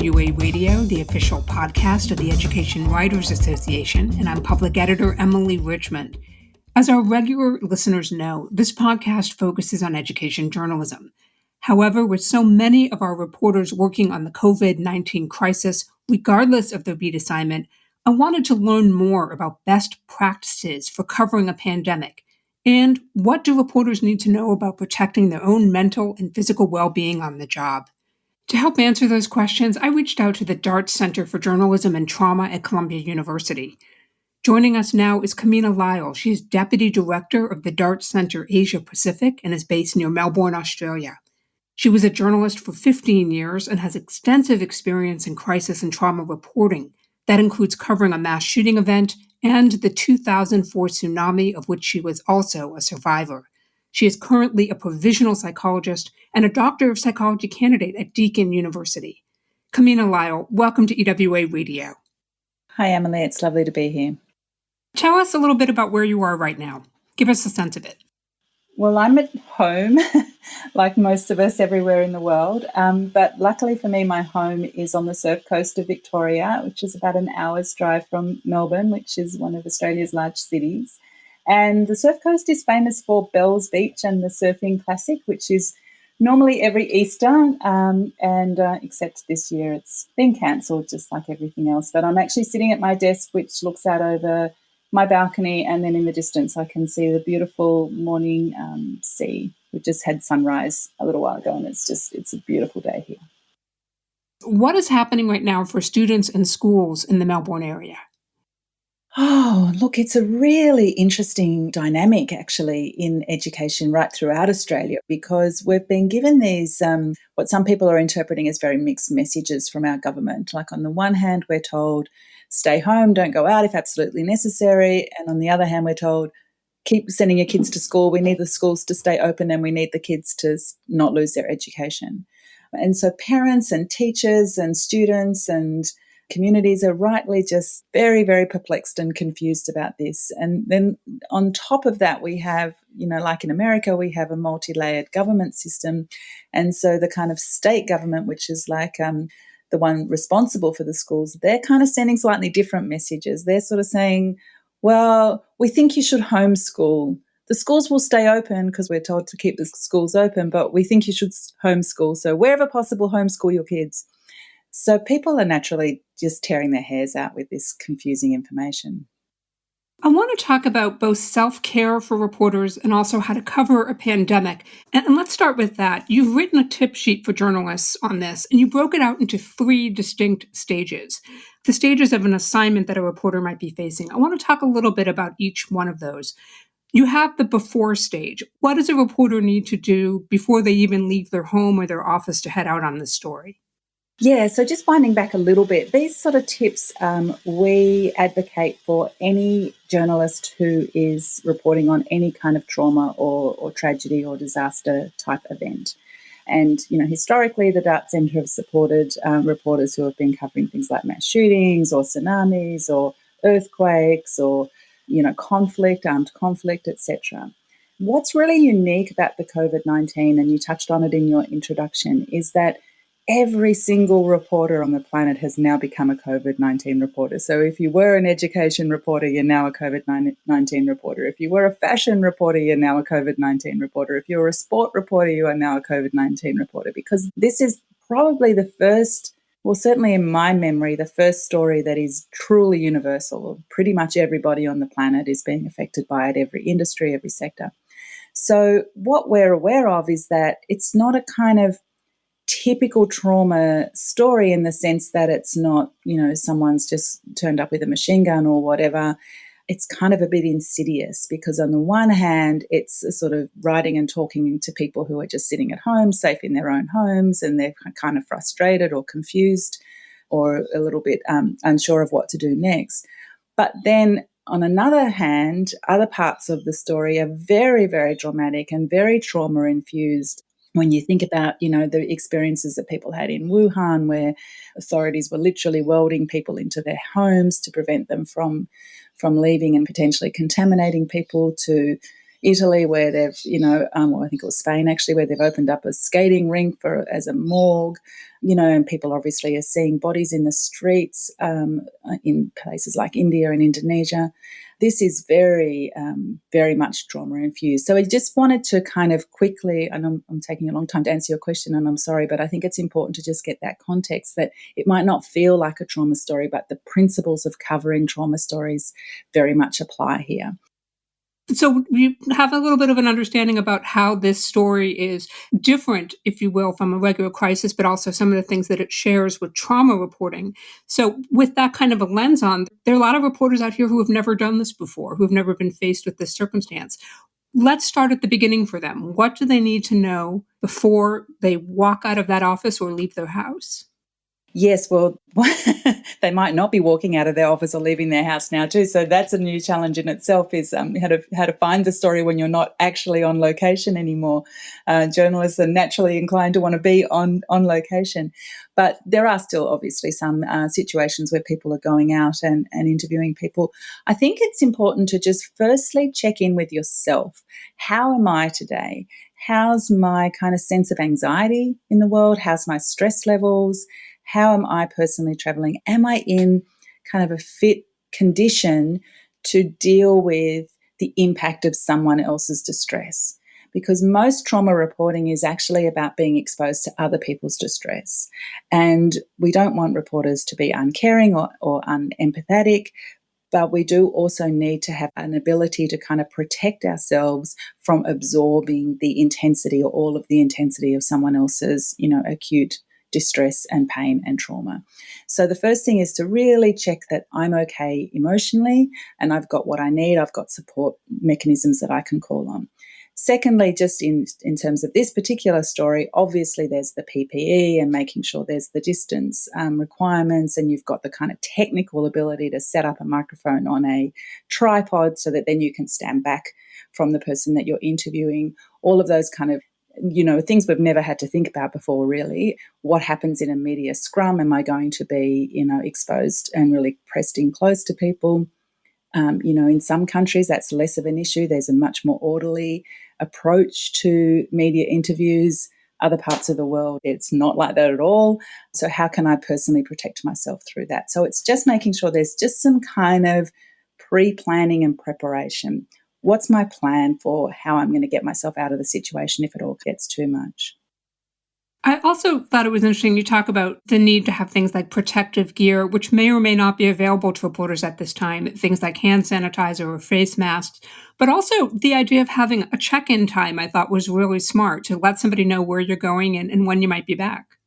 EWA Radio, the official podcast of the Education Writers Association, and I'm public editor Emily Richmond. As our regular listeners know, this podcast focuses on education journalism. However, with so many of our reporters working on the COVID-19 crisis, regardless of their beat assignment, I wanted to learn more about best practices for covering a pandemic. And what do reporters need to know about protecting their own mental and physical well-being on the job? To help answer those questions, I reached out to the Dart Center for Journalism and Trauma at Columbia University. Joining us now is Kimina Lyall. She is Deputy Director of the Dart Center Asia Pacific and is based near Melbourne, Australia. She was a journalist for 15 years and has extensive experience in crisis and trauma reporting. That includes covering a mass shooting event and the 2004 tsunami, of which she was also a survivor. She is currently a provisional psychologist and a doctor of psychology candidate at Deakin University. Kimina Lyall, welcome to EWA Radio. Hi, Emily. It's lovely to be here. Tell us a little bit about where you are right now. Give us a sense of it. Well, I'm at home, like most of us everywhere in the world. But luckily for me, my home is on the surf coast of Victoria, which is about an hour's drive from Melbourne, which is one of Australia's large cities. And the surf coast is famous for Bells Beach and the Surfing Classic, which is normally every Easter, except this year it's been cancelled, just like everything else. But I'm actually sitting at my desk, which looks out over my balcony, and then in the distance I can see the beautiful morning sea. We just had sunrise a little while ago, and it's a beautiful day here. What is happening right now for students and schools in the Melbourne area? Oh, look, it's a really interesting dynamic actually in education right throughout Australia, because we've been given these, what some people are interpreting as very mixed messages from our government. Like on the one hand, we're told, stay home, don't go out if absolutely necessary. And on the other hand, we're told, keep sending your kids to school. We need the schools to stay open and we need the kids to not lose their education. And so parents and teachers and students and communities are rightly just very, very perplexed and confused about this. And then on top of that, we have, like in America, we have a multi-layered government system. And so the kind of state government, which is like the one responsible for the schools, they're kind of sending slightly different messages. They're sort of saying, well, we think you should homeschool. The schools will stay open because we're told to keep the schools open, but we think you should homeschool. So wherever possible, homeschool your kids. So people are naturally just tearing their hairs out with this confusing information. I want to talk about both self-care for reporters and also how to cover a pandemic. And let's start with that. You've written a tip sheet for journalists on this, and you broke it out into 3 distinct stages. The stages of an assignment that a reporter might be facing. I want to talk a little bit about each one of those. You have the before stage. What does a reporter need to do before they even leave their home or their office to head out on this story? Yeah, so just winding back a little bit, these sort of tips we advocate for any journalist who is reporting on any kind of trauma or tragedy or disaster type event. And, historically, the Dart Centre have supported reporters who have been covering things like mass shootings or tsunamis or earthquakes or, conflict, armed conflict, etc. What's really unique about the COVID-19, and you touched on it in your introduction, is that every single reporter on the planet has now become a COVID-19 reporter. So if you were an education reporter, you're now a COVID-19 reporter. If you were a fashion reporter, you're now a COVID-19 reporter. If you're a sport reporter, you are now a COVID-19 reporter, because this is probably the first, well, certainly in my memory, the first story that is truly universal. Pretty much everybody on the planet is being affected by it, every industry, every sector. So what we're aware of is that it's not a kind of typical trauma story in the sense that it's not, someone's just turned up with a machine gun or whatever. It's kind of a bit insidious because on the one hand, it's a sort of writing and talking to people who are just sitting at home, safe in their own homes, and they're kind of frustrated or confused or a little bit unsure of what to do next. But then on another hand, other parts of the story are very, very dramatic and very trauma-infused. When you think about, the experiences that people had in Wuhan, where authorities were literally welding people into their homes to prevent them from leaving and potentially contaminating people, to, Italy, where they've, I think it was Spain actually, where they've opened up a skating rink as a morgue, and people obviously are seeing bodies in the streets in places like India and Indonesia. This is very, very much trauma infused. So I just wanted to kind of quickly, and I'm taking a long time to answer your question, and I'm sorry, but I think it's important to just get that context that it might not feel like a trauma story, but the principles of covering trauma stories very much apply here. So you have a little bit of an understanding about how this story is different, if you will, from a regular crisis, but also some of the things that it shares with trauma reporting. So with that kind of a lens on, there are a lot of reporters out here who have never done this before, who have never been faced with this circumstance. Let's start at the beginning for them. What do they need to know before they walk out of that office or leave their house? Yes, well, they might not be walking out of their office or leaving their house now too. So that's a new challenge in itself: is how to find the story when you're not actually on location anymore. Journalists are naturally inclined to want to be on location, but there are still obviously some situations where people are going out and interviewing people. I think it's important to just firstly check in with yourself. How am I today? How's my kind of sense of anxiety in the world? How's my stress levels? How am I personally traveling? Am I in kind of a fit condition to deal with the impact of someone else's distress? Because most trauma reporting is actually about being exposed to other people's distress. And we don't want reporters to be uncaring or unempathetic, but we do also need to have an ability to kind of protect ourselves from absorbing the intensity or all of the intensity of someone else's, acute distress and pain and trauma. So the first thing is to really check that I'm okay emotionally and I've got what I need. I've got support mechanisms that I can call on. Secondly, just in terms of this particular story, obviously there's the PPE and making sure there's the distance requirements, and you've got the kind of technical ability to set up a microphone on a tripod so that then you can stand back from the person that you're interviewing. All of those kind of things we've never had to think about before, really. What happens in a media scrum? Am I going to be, exposed and really pressed in close to people? In some countries, that's less of an issue. There's a much more orderly approach to media interviews. Other parts of the world, it's not like that at all. So how can I personally protect myself through that? So it's just making sure there's just some kind of pre-planning and preparation. What's my plan for how I'm going to get myself out of the situation if it all gets too much? I also thought it was interesting you talk about the need to have things like protective gear, which may or may not be available to reporters at this time, things like hand sanitizer or face masks. But also the idea of having a check-in time I thought was really smart to let somebody know where you're going and when you might be back.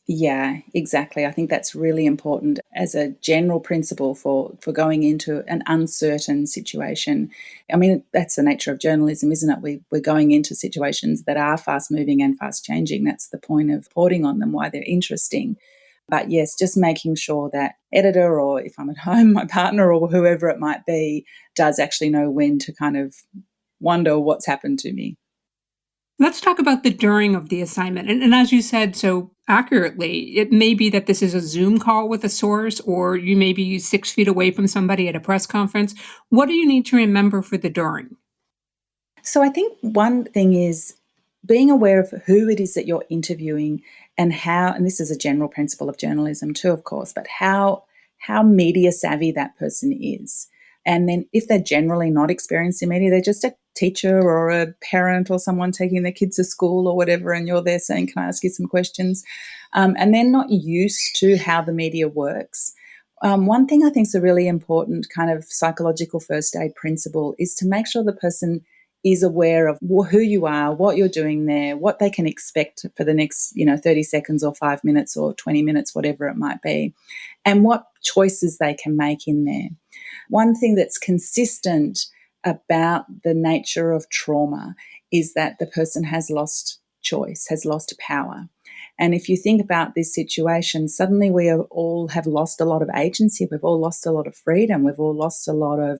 Yeah, exactly. I think that's really important as a general principle for going into an uncertain situation. I mean, that's the nature of journalism, isn't it? We're going into situations that are fast moving and fast changing. That's the point of reporting on them, why they're interesting. But yes, just making sure that editor, or if I'm at home, my partner or whoever it might be, does actually know when to kind of wonder what's happened to me. Let's talk about the during of the assignment. And as you said so accurately, it may be that this is a Zoom call with a source, or you may be 6 feet away from somebody at a press conference. What do you need to remember for the during? So I think one thing is being aware of who it is that you're interviewing and how, and this is a general principle of journalism too, of course, but how media savvy that person is. And then if they're generally not experienced in media, they're just a teacher or a parent or someone taking their kids to school or whatever, and you're there saying, can I ask you some questions? And they're not used to how the media works. One thing I think is a really important kind of psychological first aid principle is to make sure the person is aware of who you are, what you're doing there, what they can expect for the next, 30 seconds or 5 minutes or 20 minutes, whatever it might be, and what choices they can make in there. One thing that's consistent about the nature of trauma is that the person has lost choice, has lost power. And if you think about this situation, suddenly we all have lost a lot of agency. We've all lost a lot of freedom. We've all lost a lot of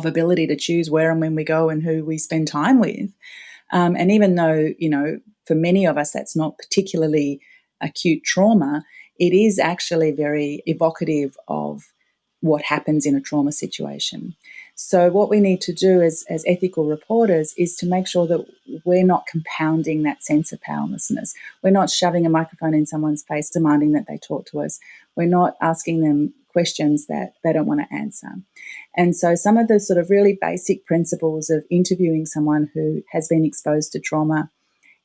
ability to choose where and when we go and who we spend time with. And even though, for many of us, that's not particularly acute trauma, it is actually very evocative of what happens in a trauma situation. So what we need to do as ethical reporters is to make sure that we're not compounding that sense of powerlessness. We're not shoving a microphone in someone's face demanding that they talk to us. We're not asking them questions that they don't want to answer. And so some of the sort of really basic principles of interviewing someone who has been exposed to trauma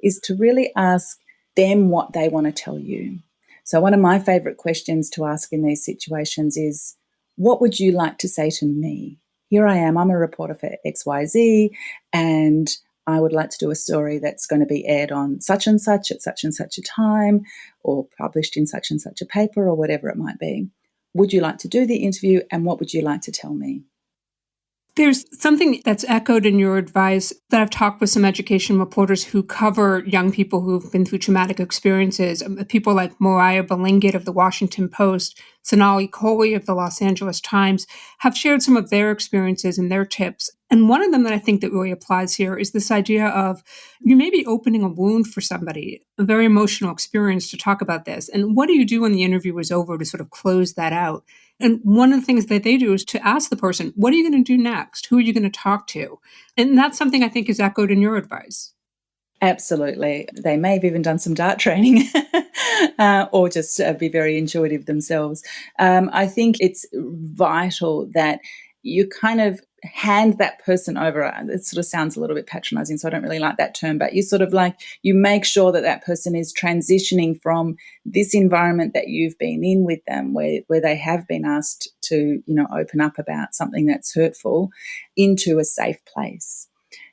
is to really ask them what they want to tell you. So one of my favorite questions to ask in these situations is, what would you like to say to me? Here I am, I'm a reporter for XYZ, and I would like to do a story that's going to be aired on such and such at such and such a time, or published in such and such a paper, or whatever it might be. Would you like to do the interview, and what would you like to tell me? There's something that's echoed in your advice that I've talked with some education reporters who cover young people who've been through traumatic experiences, people like Mariah Balingit of the Washington Post, Sonali Kohli of the Los Angeles Times, have shared some of their experiences and their tips. And one of them that I think that really applies here is this idea of you may be opening a wound for somebody, a very emotional experience to talk about this. And what do you do when the interview is over to sort of close that out? And one of the things that they do is to ask the person, what are you going to do next? Who are you going to talk to? And that's something I think is echoed in your advice. Absolutely. They may have even done some dart training or just be very intuitive themselves. I think it's vital that you kind of hand that person over. It sort of sounds a little bit patronizing, so I don't really like that term, but you sort of like, you make sure that that person is transitioning from this environment that you've been in with them, where they have been asked to, open up about something that's hurtful, into a safe place.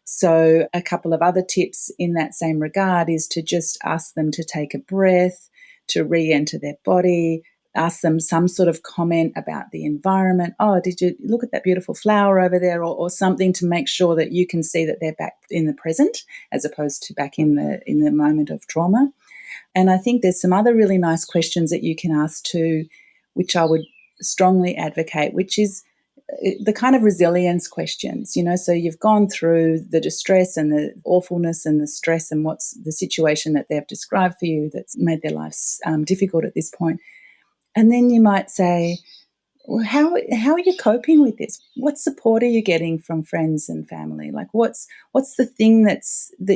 So a couple of other tips in that same regard is to just ask them to take a breath, to re-enter their body, ask them some sort of comment about the environment. Oh, did you look at that beautiful flower over there, or something to make sure that you can see that they're back in the present as opposed to back in the moment of trauma. And I think there's some other really nice questions that you can ask too, which I would strongly advocate, which is the kind of resilience questions, so you've gone through the distress and the awfulness and the stress and what's the situation that they've described for you that's made their lives difficult at this point. And then you might say, well, how are you coping with this? What support are you getting from friends and family? Like what's the thing that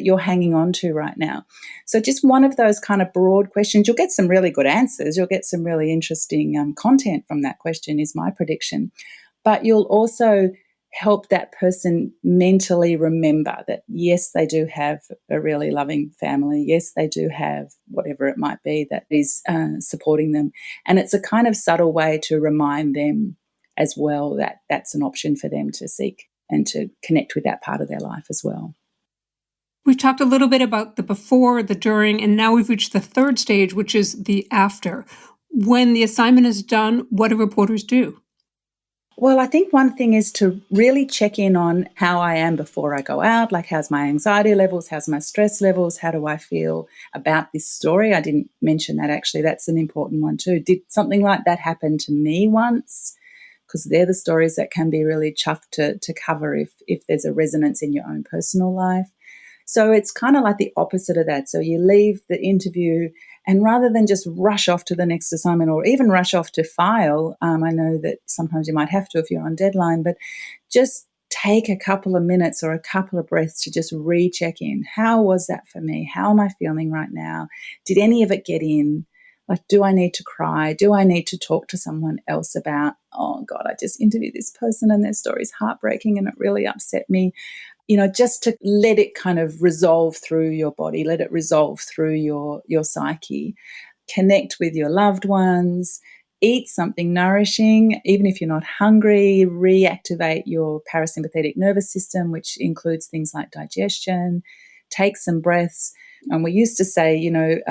you're hanging on to right now? So just one of those kind of broad questions. You'll get some really good answers. You'll get some really interesting content from that question, is my prediction. But you'll also help that person mentally remember that, yes, they do have a really loving family. Yes, they do have whatever it might be that is supporting them. And it's a kind of subtle way to remind them as well that that's an option for them to seek and to connect with that part of their life as well. We've talked a little bit about the before, the during, and now we've reached the third stage, which is the after. When the assignment is done, what do reporters do? Well, I think one thing is to really check in on how I am before I go out. Like, how's my anxiety levels? How's my stress levels? How do I feel about this story? I didn't mention that, actually. That's an important one too. Did something like that happen to me once? Because they're the stories that can be really tough to cover if there's a resonance in your own personal life. So it's kind of like the opposite of that. So you leave the interview, and rather than just rush off to the next assignment or even rush off to file, I know that sometimes you might have to if you're on deadline, but just take a couple of minutes or a couple of breaths to just recheck in. How was that for me? How am I feeling right now? Did any of it get in? Like, do I need to cry? Do I need to talk to someone else about, oh God, I just interviewed this person and their story is heartbreaking and it really upset me? Just to let it kind of resolve through your body, let it resolve through your psyche. Connect with your loved ones, eat something nourishing, even if you're not hungry, reactivate your parasympathetic nervous system, which includes things like digestion, take some breaths. And we used to say, go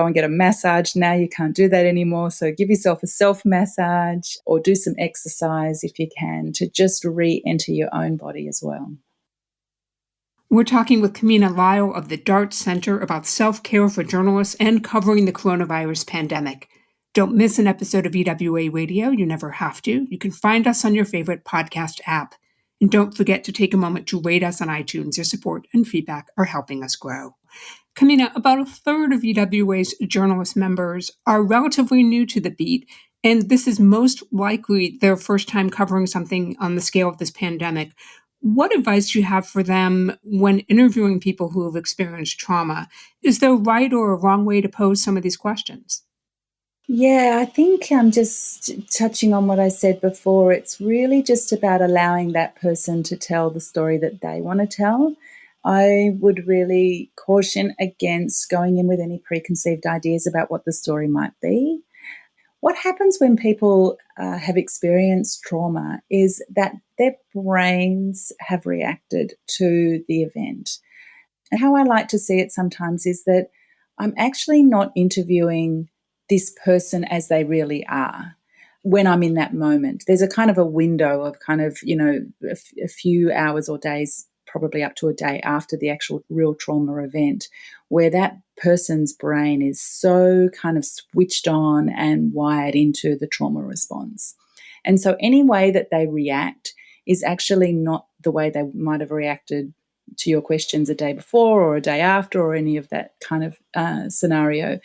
and get a massage. Now you can't do that anymore. So give yourself a self-massage or do some exercise if you can to just re-enter your own body as well. We're talking with Kimina Lyall of the DART Center about self-care for journalists and covering the coronavirus pandemic. Don't miss an episode of EWA Radio. You never have to. You can find us on your favorite podcast app. And don't forget to take a moment to rate us on iTunes. Your support and feedback are helping us grow. Kimina, about a third of EWA's journalist members are relatively new to the beat, And this is most likely their first time covering something on the scale of this pandemic. What advice do you have for them when interviewing people who have experienced trauma? Is there a right or a wrong way to pose some of these questions? Yeah, I think I'm just touching on what I said before. It's really just about allowing that person to tell the story that they want to tell. I would really caution against going in with any preconceived ideas about what the story might be. What happens when people have experienced trauma is that their brains have reacted to the event. And how I like to see it sometimes is that I'm actually not interviewing this person as they really are when I'm in that moment. There's a kind of a window of kind of, a few hours or days, probably up to a day after the actual real trauma event, where that person's brain is so kind of switched on and wired into the trauma response. And so any way that they react is actually not the way they might have reacted to your questions a day before or a day after or any of that kind of scenario.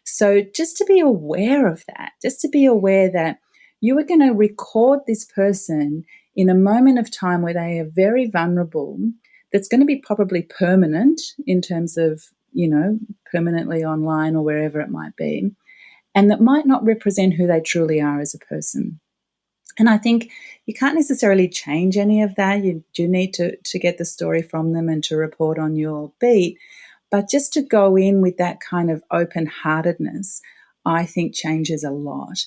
So just to be aware of that, just to be aware that you are going to record this person in a moment of time where they are very vulnerable, that's going to be probably permanent in terms of, permanently online or wherever it might be, and that might not represent who they truly are as a person. And I think you can't necessarily change any of that. You do need to get the story from them and to report on your beat. But just to go in with that kind of open heartedness, I think changes a lot.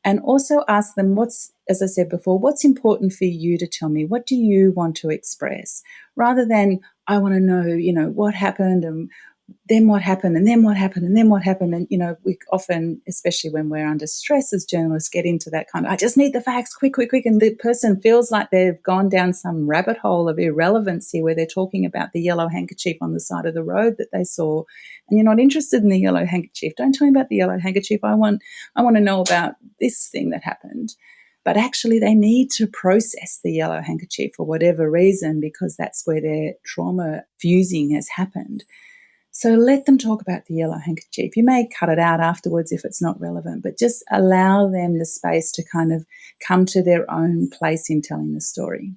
And also ask them as I said before, what's important for you to tell me? What do you want to express? Rather than, I want to know, what happened and then what happened and then what happened and then what happened. And, we often, especially when we're under stress as journalists, get into that kind of, I just need the facts, quick, quick, quick. And the person feels like they've gone down some rabbit hole of irrelevancy where they're talking about the yellow handkerchief on the side of the road that they saw. And you're not interested in the yellow handkerchief. Don't tell me about the yellow handkerchief. I want to know about this thing that happened. But actually, they need to process the yellow handkerchief for whatever reason, because that's where their trauma fusing has happened. So let them talk about the yellow handkerchief. You may cut it out afterwards if it's not relevant, but just allow them the space to kind of come to their own place in telling the story.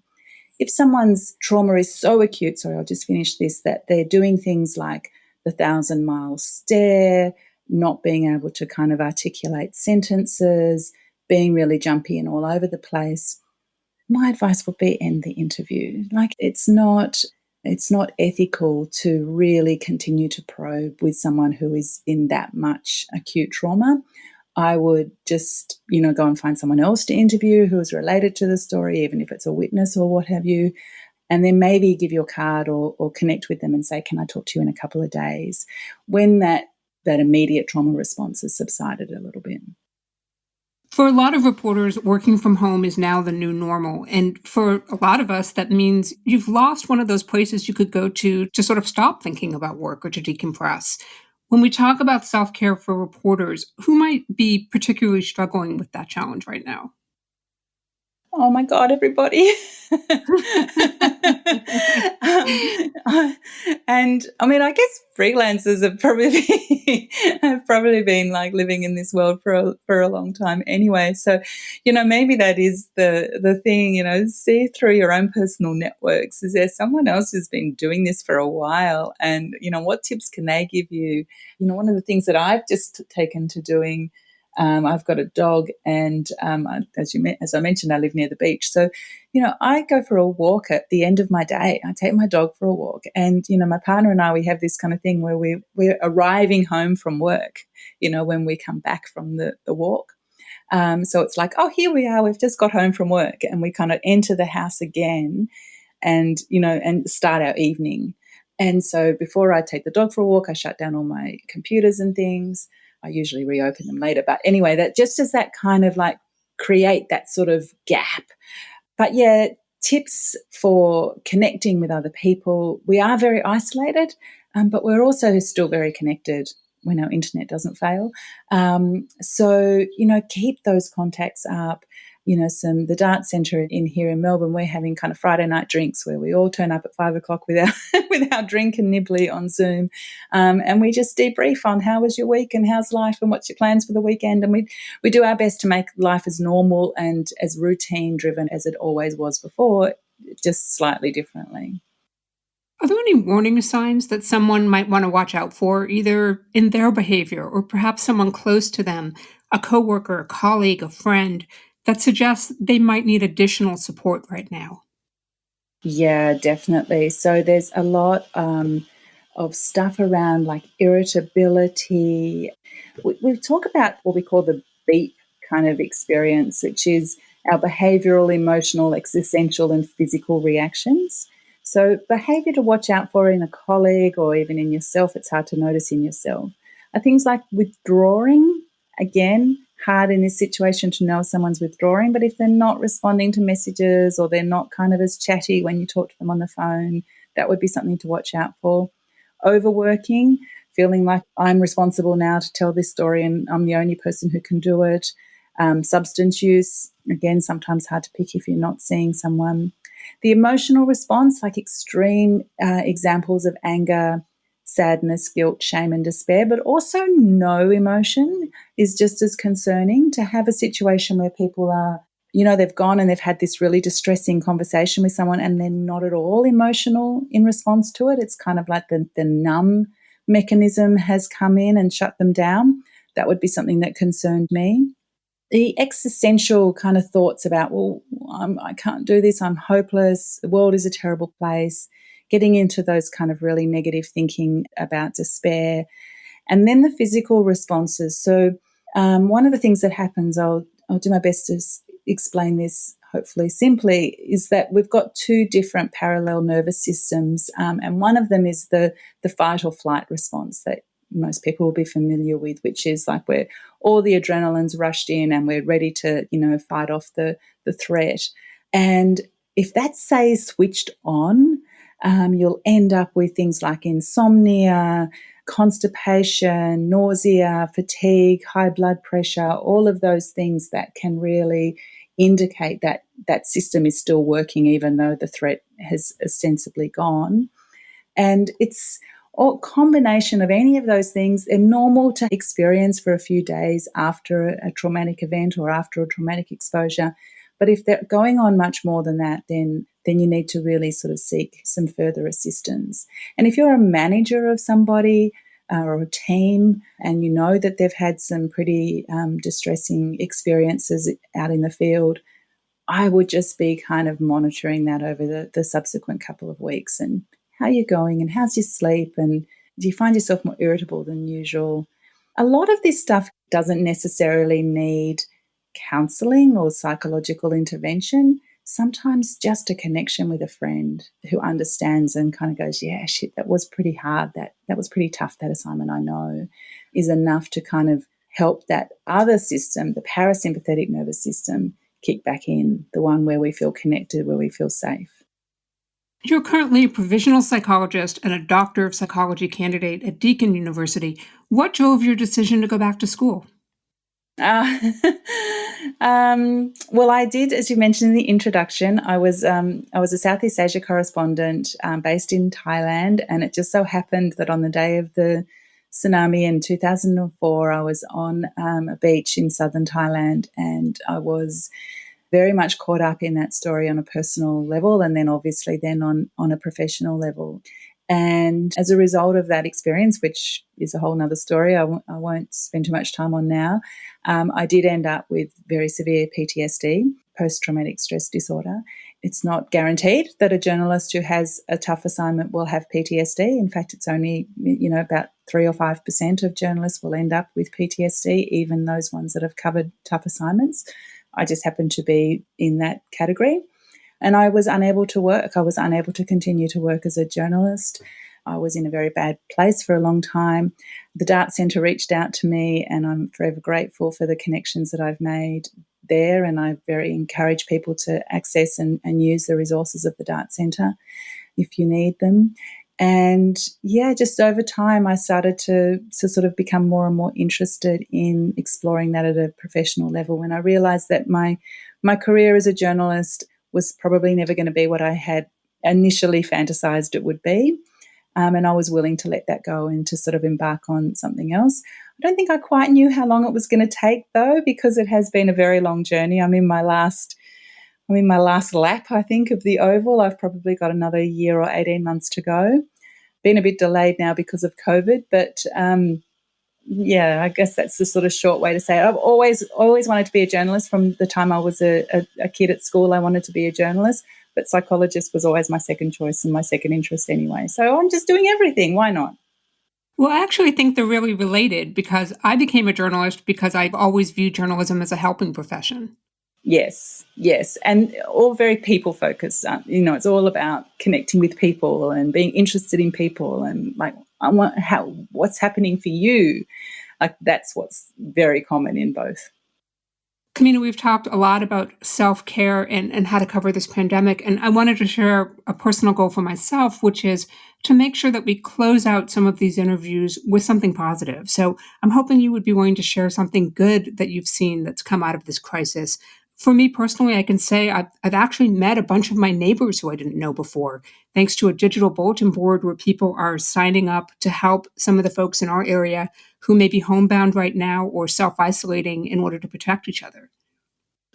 If someone's trauma is so acute, sorry, I'll just finish this, that they're doing things like the 1,000-mile stare, not being able to kind of articulate sentences, being really jumpy and all over the place, my advice would be end the interview. Like it's not ethical to really continue to probe with someone who is in that much acute trauma. I would just, go and find someone else to interview who is related to the story, even if it's a witness or what have you, and then maybe give your card or connect with them and say, can I talk to you in a couple of days, when that immediate trauma response has subsided a little bit. For a lot of reporters, working from home is now the new normal. And for a lot of us, that means you've lost one of those places you could go to sort of stop thinking about work or to decompress. When we talk about self-care for reporters, who might be particularly struggling with that challenge right now? Oh my God, everybody. um, and I mean, I guess freelancers have probably been like living in this world for a long time anyway. So, maybe that is the thing, see through your own personal networks. Is there someone else who's been doing this for a while? And, what tips can they give you? One of the things that I've just taken to doing, I've got a dog, and as I mentioned, I live near the beach. So, I go for a walk at the end of my day. I take my dog for a walk, and my partner and I, we have this kind of thing where we're arriving home from work. When we come back from the walk. So it's like, oh, here we are. We've just got home from work, and we kind of enter the house again, and start our evening. And so before I take the dog for a walk, I shut down all my computers and things. I usually reopen them later. But anyway, that just does that kind of like create that sort of gap. But yeah, tips for connecting with other people. We are very isolated, but we're also still very connected when our internet doesn't fail. So, keep those contacts up. the dance centre in here in Melbourne, we're having kind of Friday night drinks where we all turn up at 5 o'clock with our with our drink and nibbly on Zoom, and we just debrief on how was your week and how's life and what's your plans for the weekend, and we do our best to make life as normal and as routine driven as it always was before, just slightly differently. Are there any warning signs that someone might want to watch out for, either in their behavior or perhaps someone close to them, a coworker, a colleague, a friend, that suggests they might need additional support right now? Yeah, definitely. So there's a lot of stuff around like irritability. We talk about what we call the beep kind of experience, which is our behavioral, emotional, existential, and physical reactions. So, behavior to watch out for in a colleague or even in yourself, it's hard to notice in yourself, are things like withdrawing. Again, hard in this situation to know if someone's withdrawing, but if they're not responding to messages or they're not kind of as chatty when you talk to them on the phone, that would be something to watch out for. Overworking, feeling like I'm responsible now to tell this story and I'm the only person who can do it. Substance use, again, sometimes hard to pick if you're not seeing someone. The emotional response, like extreme examples of anger, sadness, guilt, shame, and despair, but also no emotion is just as concerning. To have a situation where people are, they've gone and they've had this really distressing conversation with someone and they're not at all emotional in response to it. It's kind of like the numb mechanism has come in and shut them down. That would be something that concerned me. The existential kind of thoughts about, well, I can't do this, I'm hopeless, the world is a terrible place, getting into those kind of really negative thinking about despair. And then the physical responses. So one of the things that happens, I'll do my best to explain this hopefully simply, is that we've got two different parallel nervous systems, and one of them is the fight or flight response that most people will be familiar with, which is like where all the adrenaline's rushed in and we're ready to, fight off the threat. And if that stays switched on, you'll end up with things like insomnia, constipation, nausea, fatigue, high blood pressure, all of those things that can really indicate that that system is still working even though the threat has ostensibly gone. And it's a combination of any of those things. They're normal to experience for a few days after a traumatic event or after a traumatic exposure. But if they're going on much more than that, then you need to really sort of seek some further assistance. And if you're a manager of somebody or a team and you know that they've had some pretty distressing experiences out in the field, I would just be kind of monitoring that over the subsequent couple of weeks and how you're going and how's your sleep and do you find yourself more irritable than usual. A lot of this stuff doesn't necessarily need counselling or psychological intervention. Sometimes just a connection with a friend who understands and kind of goes, yeah, shit, that was pretty hard. That was pretty tough, that assignment, I know, is enough to kind of help that other system, the parasympathetic nervous system, kick back in, the one where we feel connected, where we feel safe. You're currently a provisional psychologist and a Doctor of Psychology candidate at Deakin University. What drove your decision to go back to school? Uh, well, I did, as you mentioned in the introduction, I was a Southeast Asia correspondent based in Thailand, and it just so happened that on the day of the tsunami in 2004, I was on a beach in southern Thailand, and I was very much caught up in that story on a personal level and then obviously then on a professional level. And as a result of that experience, which is a whole nother story I won't spend too much time on now, I did end up with very severe PTSD, post-traumatic stress disorder. It's not guaranteed that a journalist who has a tough assignment will have PTSD. In fact, it's only, about 3 or 5% of journalists will end up with PTSD, even those ones that have covered tough assignments. I just happened to be in that category. And I was unable to work. I was unable to continue to work as a journalist. I was in a very bad place for a long time. The Dart Centre reached out to me, and I'm forever grateful for the connections that I've made there. And I very encourage people to access and use the resources of the Dart Centre if you need them. And yeah, just over time, I started to sort of become more and more interested in exploring that at a professional level when I realised that my my career as a journalist was probably never going to be what I had initially fantasized it would be. And I was willing to let that go and to sort of embark on something else. I don't think I quite knew how long it was going to take, though, because it has been a very long journey. I'm in my last lap, I think, of the Oval. I've probably got another year or 18 months to go. Been a bit delayed now because of COVID, but yeah, I guess that's the sort of short way to say it. I've always wanted to be a journalist. From the time I was a kid at school, I wanted to be a journalist, but psychologist was always my second choice and my second interest anyway. So I'm just doing everything. Why not? Well, I actually think they're really related because I became a journalist because I've always viewed journalism as a helping profession. Yes. And all very people focused. It's all about connecting with people and being interested in people and like, what's happening for you. Like that's what's very common in both. Kimina, we've talked a lot about self-care and how to cover this pandemic. And I wanted to share a personal goal for myself, which is to make sure that we close out some of these interviews with something positive. So I'm hoping you would be willing to share something good that you've seen that's come out of this crisis. For me personally, I can say I've actually met a bunch of my neighbors who I didn't know before, thanks to a digital bulletin board where people are signing up to help some of the folks in our area who may be homebound right now or self-isolating in order to protect each other.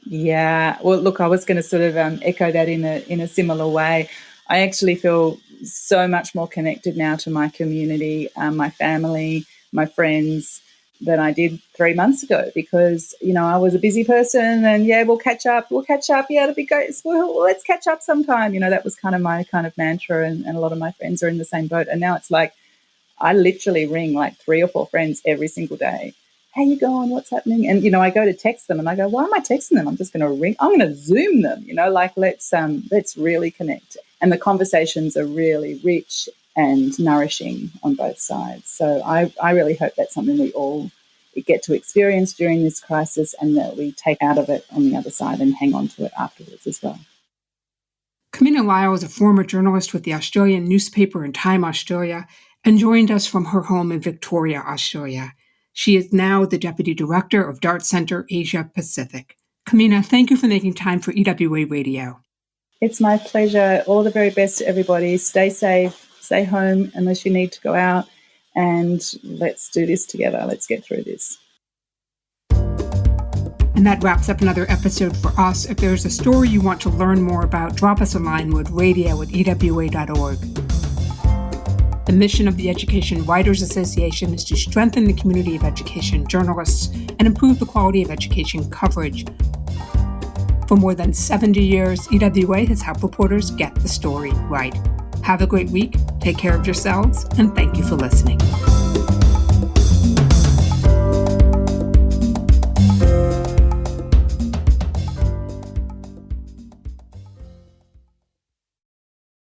Yeah. Well, look, I was going to sort of echo that in a similar way. I actually feel so much more connected now to my community, my family, my friends than I did 3 months ago because, I was a busy person and we'll catch up. Yeah, it'll be great. Well, let's catch up sometime. That was kind of my kind of mantra and a lot of my friends are in the same boat. And now it's like, I literally ring like 3 or 4 friends every single day. How you going? What's happening? And, I go to text them and I go, why am I texting them? I'm just going to ring. I'm going to Zoom them, let's really connect. And the conversations are really rich and nourishing on both sides. So I really hope that's something we all get to experience during this crisis and that we take out of it on the other side and hang on to it afterwards as well. Kimina Lyall is a former journalist with the Australian newspaper and Time Australia and joined us from her home in Victoria, Australia. She is now the Deputy Director of Dart Center Asia Pacific. Kimina, thank you for making time for EWA Radio. It's my pleasure. All the very best to everybody. Stay safe, stay home unless you need to go out, and let's do this together. Let's get through this. And that wraps up another episode for us. If there's a story you want to learn more about, drop us a line with radio@ewa.org. The mission of the Education Writers Association is to strengthen the community of education journalists and improve the quality of education coverage. For more than 70 years, EWA has helped reporters get the story right. Have a great week, take care of yourselves, and thank you for listening.